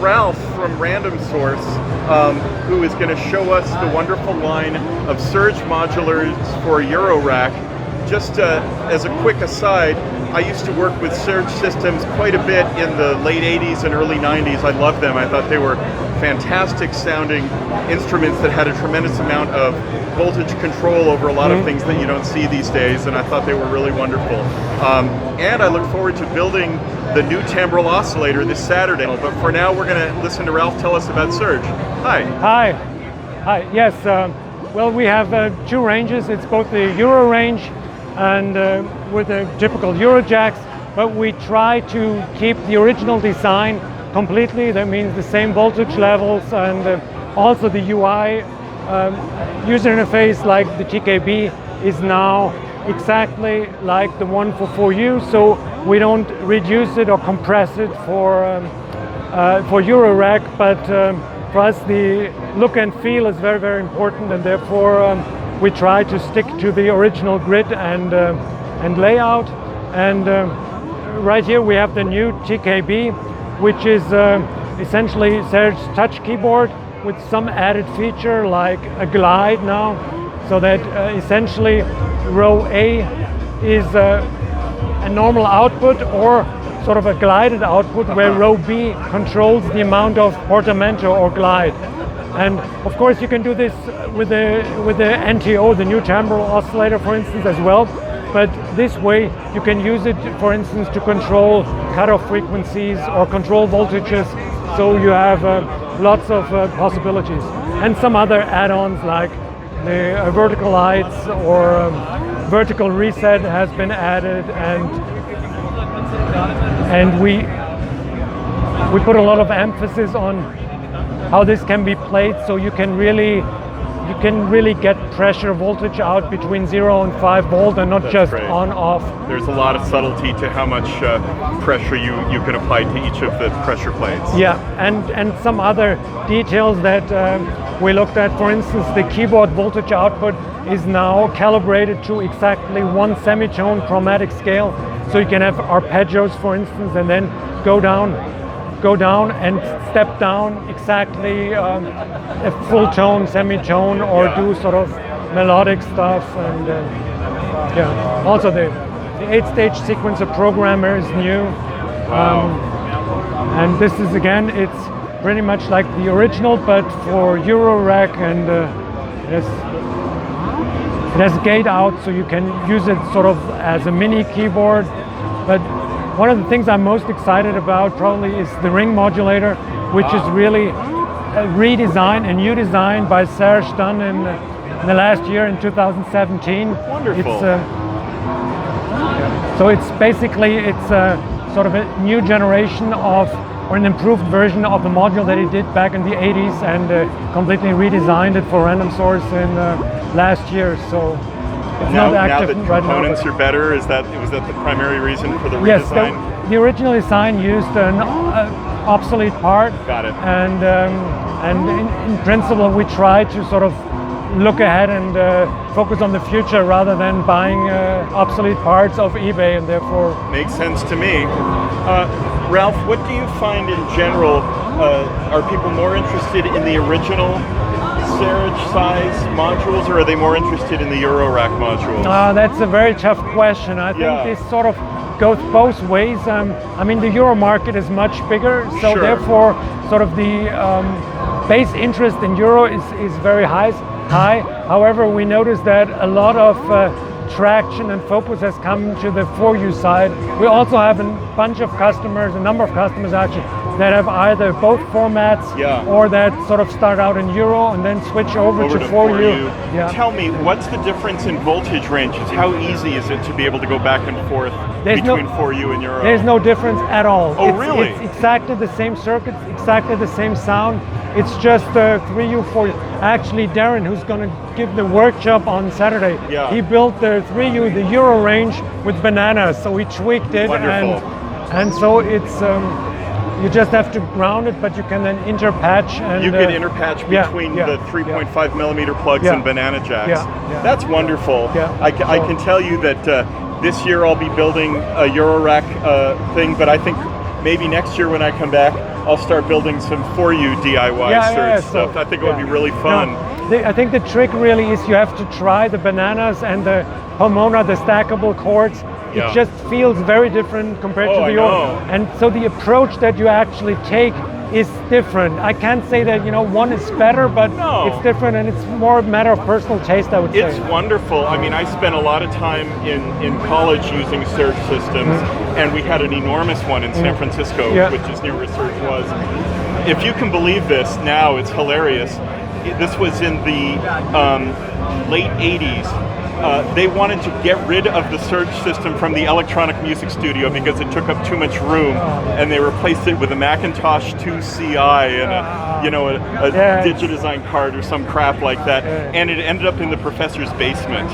Ralf from Random Source, who is going to show us the wonderful line of Serge modulars for Eurorack. Just as a quick aside, I used to work with Serge systems quite a bit in the late 80s and early 90s. I loved them. I thought they were fantastic sounding instruments that had a tremendous amount of voltage control over a lot of things that you don't see these days, and I thought they were really wonderful. And I look forward to building the new timbral oscillator this Saturday. But for now, we're going to listen to Ralf tell us about Serge. Hi. Hi. Hi. Yes. Well, we have two ranges. It's both the Euro range and with the typical Eurojacks, but we try to keep the original design completely. That means the same voltage levels and also the UI user interface, like the TKB, is now exactly like the one for 4U, so we don't reduce it or compress it for Eurorack, but for us the look and feel is very, very important, and therefore we try to stick to the original grid and layout. And right here we have the new TKB, which is essentially Serge's touch keyboard with some added feature like a glide now, so that essentially row A is a normal output or sort of a glided output, where row B controls the amount of portamento or glide. And of course you can do this with the NTO, the new timbral oscillator, for instance, as well. But this way you can use it, for instance, to control cutoff frequencies or control voltages. So you have lots of possibilities. And some other add-ons like the vertical lights or vertical reset has been added, and we put a lot of emphasis on how this can be played, so you can really get pressure voltage out between 0 and 5 volt, and not That's just great. on off. There's a lot of subtlety to how much pressure you can apply to each of the pressure plates. Yeah, and some other details that we looked at. For instance, the keyboard voltage output is now calibrated to exactly one semitone chromatic scale, so you can have arpeggios, for instance, and then go down and step down exactly a full tone, semitone, or do sort of melodic stuff. And yeah, also the 8-stage sequencer programmer is new. And this is, again, it's pretty much like the original, but for Eurorack, and it has gate out, so you can use it sort of as a mini keyboard. But one of the things I'm most excited about probably is the ring modulator, which is really a redesign, a new design by Serge, done in the last year, in 2017. Wonderful. So it's basically, it's sort of a new generation of, or an improved version of the module that he did back in the 80s, and completely redesigned it for Random Source in last year. So it's now not active the right now. components are better. Was that the primary reason for the redesign? Yes, the original design used an obsolete part. Got it. And in principle, we try to sort of look ahead and focus on the future rather than buying obsolete parts off eBay, and therefore makes sense to me. Ralf, what do you find in general? Are people more interested in the original Serge size modules, or are they more interested in the Eurorack modules? That's a very tough question. I think this sort of goes both ways. I mean, the Euro market is much bigger, so therefore sort of the base interest in Euro is very high. However, we notice that a lot of traction and focus has come to the 4U side. We also have a bunch of customers, a number of customers actually, that have either both formats or that sort of start out in Euro and then switch over to 4U. Yeah. Tell me, what's the difference in voltage ranges? How easy is it to be able to go back and forth between 4U and Euro? There's no difference at all. Oh, really? It's exactly the same circuits, exactly the same sound. It's just 3U, 4U. Actually, Darren, who's going to give the workshop on Saturday, he built the 3U, the Euro range, with bananas. So he tweaked it. Wonderful. And so it's, you just have to ground it, but you can then interpatch. And you can interpatch between the 3.5 millimeter plugs and banana jacks. That's wonderful. I can tell you that this year I'll be building a Eurorack thing, but I think maybe next year when I come back, I'll start building some for you DIY Serge stuff. So, I think it would be really fun. No, I think the trick really is you have to try the bananas and the Pomona, the stackable cords. It just feels very different compared to the Euro. And so the approach that you actually take is different. I can't say that one is better, but it's different, and it's more a matter of personal taste, I would say. It's wonderful. I mean, I spent a lot of time in college using Serge systems, and we had an enormous one in San Francisco, which is near where Serge was. If you can believe this, now it's hilarious. This was in the late 80s. They wanted to get rid of the Serge system from the electronic music studio because it took up too much room, and they replaced it with a Macintosh 2 CI and a Digidesign card or some crap like that, and it ended up in the professor's basement.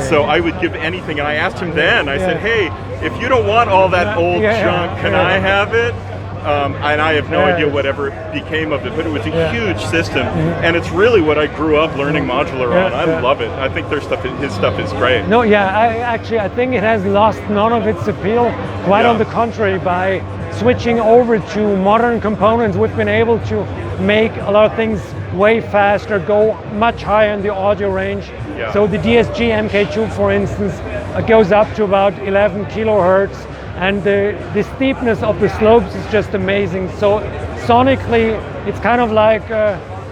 So I would give anything, and I asked him then, I said, hey, if you don't want all that old junk, can I have it? And I have no idea whatever became of it, but it was a huge system, and it's really what I grew up learning modular on. I love it. I think his stuff is great. No, I think it has lost none of its appeal. Quite on the contrary, by switching over to modern components, we've been able to make a lot of things way faster, go much higher in the audio range. So the DSG MK2, for instance, goes up to about 11 kilohertz. And the steepness of the slopes is just amazing. So sonically, it's kind of like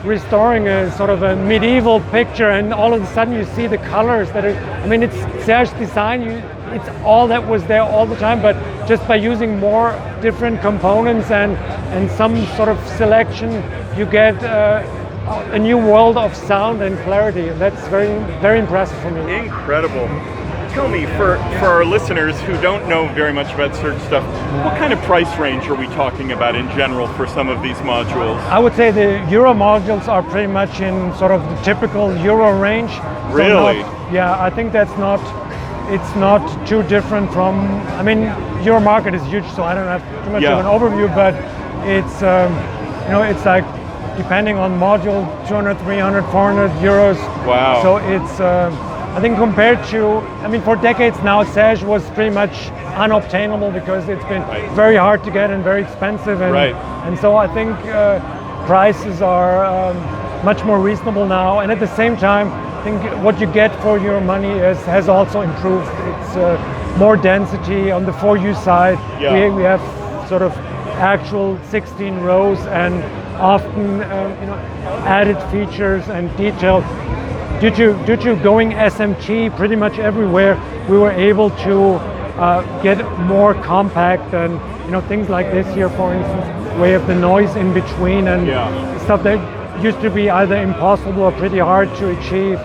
restoring a sort of a medieval picture, and all of a sudden you see the colors that are, it's Serge design, it's all that was there all the time, but just by using more different components and some sort of selection, you get a new world of sound and clarity. And that's very, very impressive for me. Incredible. Tell me, for our listeners who don't know very much about Serge stuff, what kind of price range are we talking about in general for some of these modules? I would say the Euro modules are pretty much in sort of the typical Euro range. Really? I think it's not too different from, Euro market is huge, so I don't have too much of an overview, but it's, it's like, depending on module, 200, 300, 400 euros. Wow. So it's, I think compared to, for decades now, Serge was pretty much unobtainable because it's been very hard to get and very expensive. And so I think prices are much more reasonable now. And at the same time, I think what you get for your money has also improved. It's more density on the 4U side. We have sort of actual 16 rows and often added features and detail. Due to going SMT pretty much everywhere, we were able to get more compact, and things like this here, for instance, where you have the noise in between and stuff that used to be either impossible or pretty hard to achieve.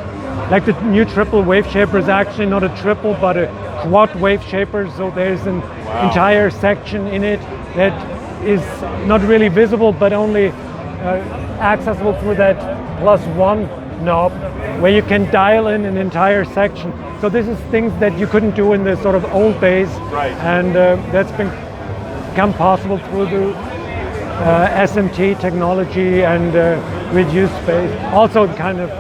Like the new triple wave shaper is actually not a triple but a quad wave shaper, so there's an entire section in it that is not really visible but only accessible through that +1 knob, where you can dial in an entire section. So this is things that you couldn't do in the sort of old days, and that's become possible through the SMT technology and reduced space. Also, kind of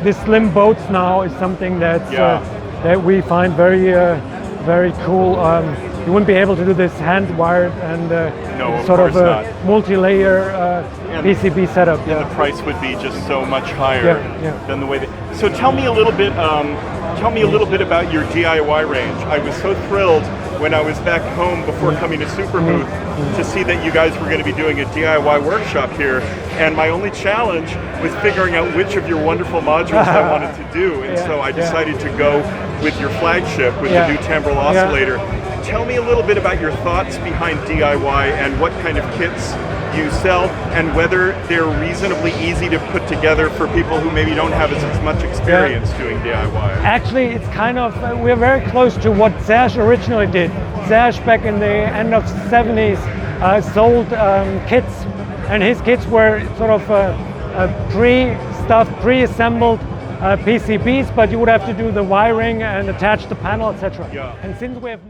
the slim boats now is something that's that we find very very cool. You wouldn't be able to do this hand-wired and sort of a multi-layer PCB setup. And the price would be just so much higher than the way that. So tell me a little bit. Tell me a little bit about your DIY range. I was so thrilled when I was back home before coming to Superbooth to see that you guys were going to be doing a DIY workshop here. And my only challenge was figuring out which of your wonderful modules I wanted to do. And so I decided to go with your flagship, with the new Timbrel oscillator. Tell me a little bit about your thoughts behind DIY and what kind of kits you sell, and whether they're reasonably easy to put together for people who maybe don't have as much experience doing DIY. Actually, it's kind of, we're very close to what Serge originally did. Serge, back in the end of the 70s, sold kits, and his kits were sort of pre-assembled PCBs, but you would have to do the wiring and attach the panel, etc. And since we have